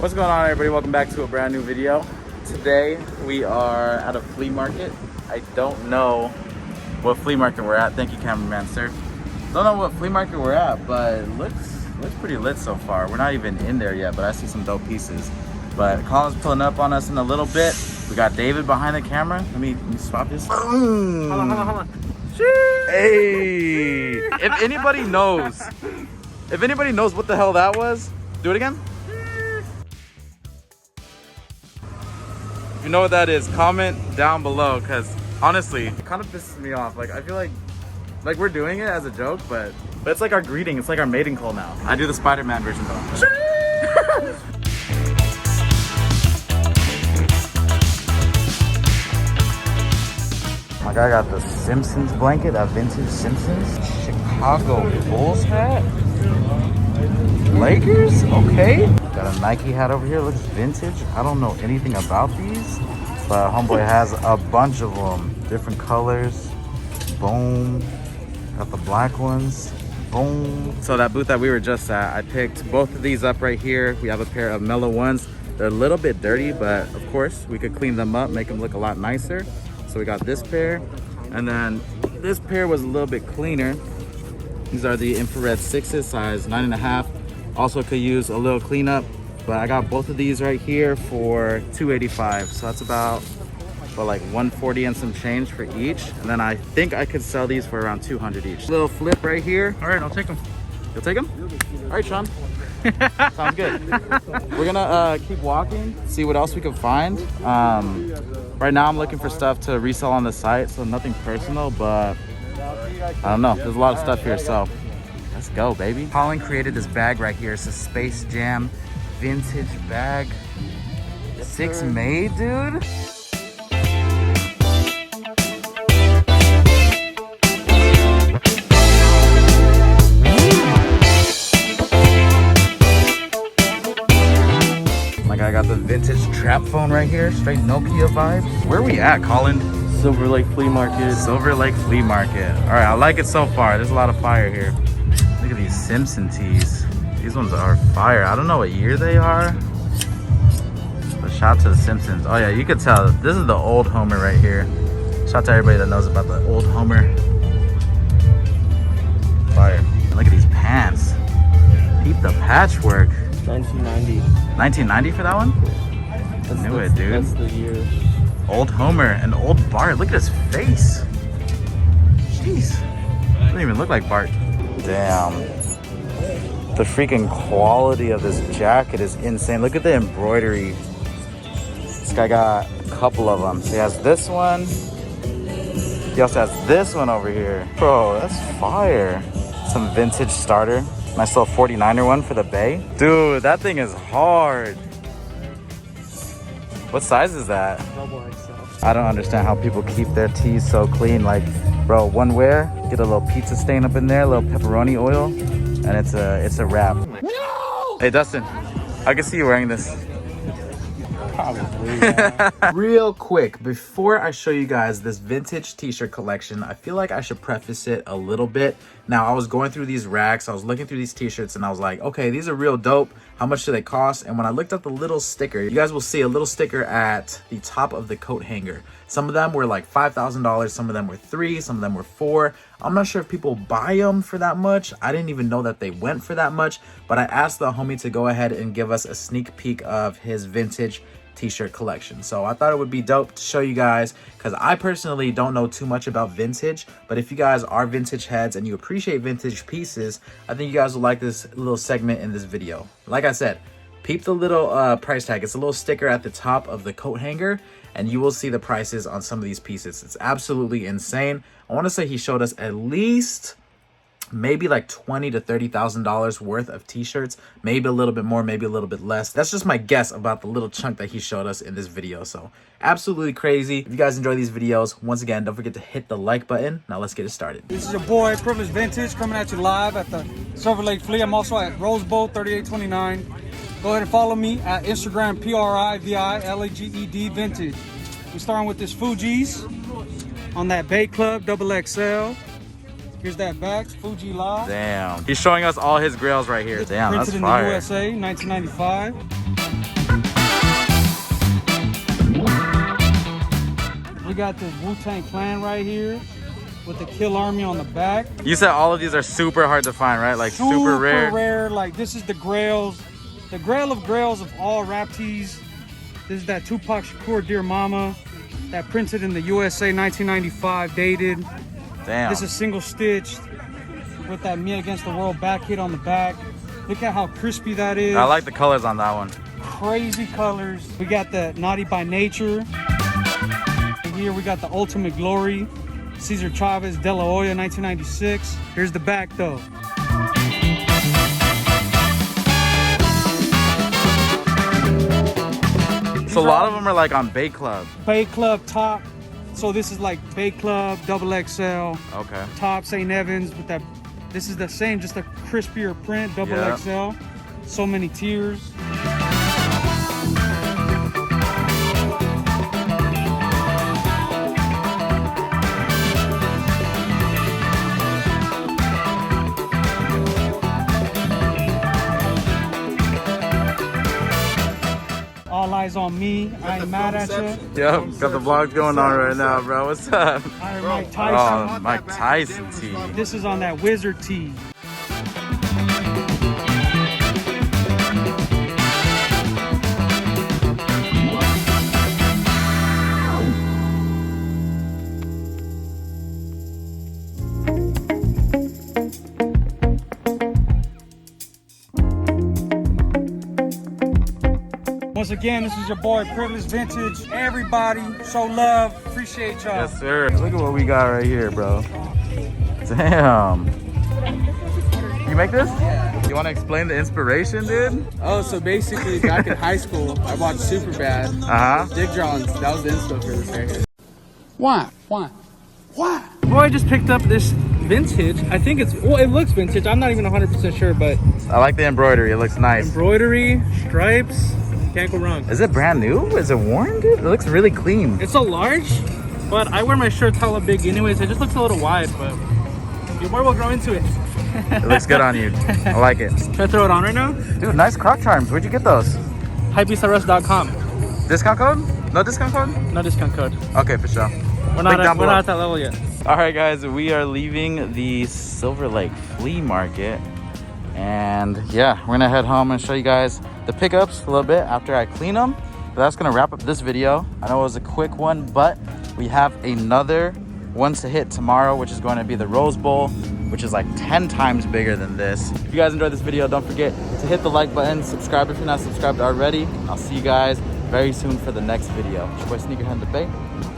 What's going on, everybody? Welcome back to a brand new video. Today we are at a flea market. I don't know what flea market we're at. Thank you, cameraman sir. Don't know what flea market we're at, but it looks pretty lit so far. We're not even in there yet, but I see some dope pieces. But Colin's pulling up on us in a little bit. We got David behind the camera. Let me swap this. Hold on. Hey! If anybody knows what the hell that was, do it again. If you know what that is, comment down below, because honestly, it kind of pisses me off. Like, I feel like we're doing it as a joke, but it's like our greeting. It's like our mating call now. I do the Spider-Man version though. My guy got the Simpsons blanket, that vintage Simpsons. Chicago Bulls hat. Lakers? Okay. Got a Nike hat over here, looks vintage. I don't know anything about these, but homeboy has a bunch of them. Different colors. Boom. Got the black ones. Boom. So that booth that we were just at, I picked both of these up right here. We have a pair of mellow ones. They're a little bit dirty, but of course we could clean them up, make them look a lot nicer. So we got this pair, and then this pair was a little bit cleaner. These are the infrared 6s, size 9.5. Also could use a little cleanup, but I got both of these right here for $285. So that's about like $140 and some change for each. And then I think I could sell these for around $200 each. Little flip right here. All right, I'll take them. You'll take them? All right, Sean. Sounds good. We're gonna keep walking, see what else we can find. Right now I'm looking for stuff to resell on the site, so nothing personal, but I don't know. There's a lot of stuff here, so let's go, baby. Colin created this bag right here. It's a Space Jam vintage bag. Yes, 6 made, dude. I got the vintage trap phone right here, straight Nokia vibes. Where are we at, Colin? Silverlake Flea Market. Silverlake Flea Market. All right, I like it so far. There's a lot of fire here. Look at these Simpson tees. These ones are fire. I don't know what year they are, but shout out to the Simpsons. Oh yeah, you could tell this is the old Homer right here. Shout out to everybody that knows about the old Homer. Fire. And look at these pants. Peep the patchwork. 1990. 1990 for that one? That's, Knew it, dude. That's the year. Old Homer and old Bart. Look at his face. Jeez. Doesn't even look like Bart. Damn. The freaking quality of this jacket is insane. Look at the embroidery. This guy got a couple of them. So he has this one. He also has this one over here. Bro, that's fire. Some vintage starter. Nice little 49er one for the Bay. Dude, that thing is hard. What size is that? Double XL. I don't understand how people keep their tees so clean. Like, bro, one wear, get a little pizza stain up in there, a little pepperoni oil, and it's a wrap. No! Hey, Dustin, I can see you wearing this. Probably, yeah. Real quick, before I show you guys this vintage t-shirt collection, I feel like I should preface it a little bit. Now, I was going through these racks, I was looking through these t-shirts, and I was like, okay, these are real dope. How much do they cost? And when I looked at the little sticker, you guys will see a little sticker at the top of the coat hanger. Some of them were like $5,000, some of them were $3,000, some of them were $4,000. I'm not sure if people buy them for that much. I didn't even know that they went for that much, but I asked the homie to go ahead and give us a sneak peek of his vintage t-shirt collection. So I thought it would be dope to show you guys, because I personally don't know too much about vintage, but if you guys are vintage heads and you appreciate vintage pieces, I think you guys will like this little segment in this video. Like I said, peep the little price tag. It's a little sticker at the top of the coat hanger, and you will see the prices on some of these pieces. It's absolutely insane. I want to say he showed us at least maybe like $20,000 to $30,000 worth of t-shirts, maybe a little bit more, maybe a little bit less. That's just my guess about the little chunk that he showed us in this video. So absolutely crazy. If you guys enjoy these videos, once again, don't forget to hit the like button. Now let's get it started. This is your boy Privileged Vintage coming at you live at the Silverlake Flea. I'm also at Rose Bowl 3829. Go ahead and follow me at Instagram PRIVILAGED Vintage. We're starting with this Fuji's on that Bay Club XXL. Here's that back, Fuji Live. Damn. He's showing us all his grills right here. Damn, that's fire. Printed in the USA, 1995. We got this Wu-Tang Clan right here with the Kill Army on the back. You said all of these are super hard to find, right? Like super rare. Super rare. Like this is the grails. The grail of grails of all rap tees. This is that Tupac Shakur Dear Mama that printed in the USA 1995, dated. Damn. This is single stitched with that Me Against the World back hit on the back. Look at how crispy that is. I like the colors on that one. Crazy colors. We got the Naughty by Nature. Here we got the Ultimate Glory. Cesar Chavez De La Hoya 1996. Here's the back though. So a lot of them are like on Bay Club. Bay Club top. So this is like Bay Club double XL. Okay. Top St. Evans with that. This is the same, just a crispier print, double XL. So many tiers. All eyes on me. I ain't mad at you. Yep, got the vlogs going on right now, bro. What's up? Iron Mike Tyson. Oh, Mike Tyson tee. This is on that Wizard tee. Once again, this is your boy Privilege Vintage. Everybody, show love. Appreciate y'all. Yes, sir. Look at what we got right here, bro. Damn. You make this? Yeah. You want to explain the inspiration, dude? Oh, so basically back in high school, I watched Superbad. Dick Johns, that was the inspo for this right here. Why? Boy, I just picked up this vintage. I think it's, well, it looks vintage. I'm not even 100% sure, but I like the embroidery. It looks nice. embroidery, stripes, can't go wrong. Is it brand new? Is it worn, dude? It looks really clean. It's a large, but I wear my shirts hella big anyways. It just looks a little wide, but your boy will grow into it. It looks good on you. I like it. Should I throw it on right now? Dude, nice croc charms. Where'd you get those? Hypebeastarrest.com. Discount code? No discount code? No discount code. Okay, for sure. We're not at that level yet. All right, guys, we are leaving the Silverlake Flea Market. And yeah, we're gonna head home and show you guys the pickups a little bit after I clean them. But that's gonna wrap up this video. I know it was a quick one, but we have another ones to hit tomorrow, which is going to be the Rose Bowl, which is like 10 times bigger than this. If you guys enjoyed this video, don't forget to hit the like button, subscribe if you're not subscribed already. I'll see you guys very soon for the next video. It's your boy SneakerHeadInTheBay.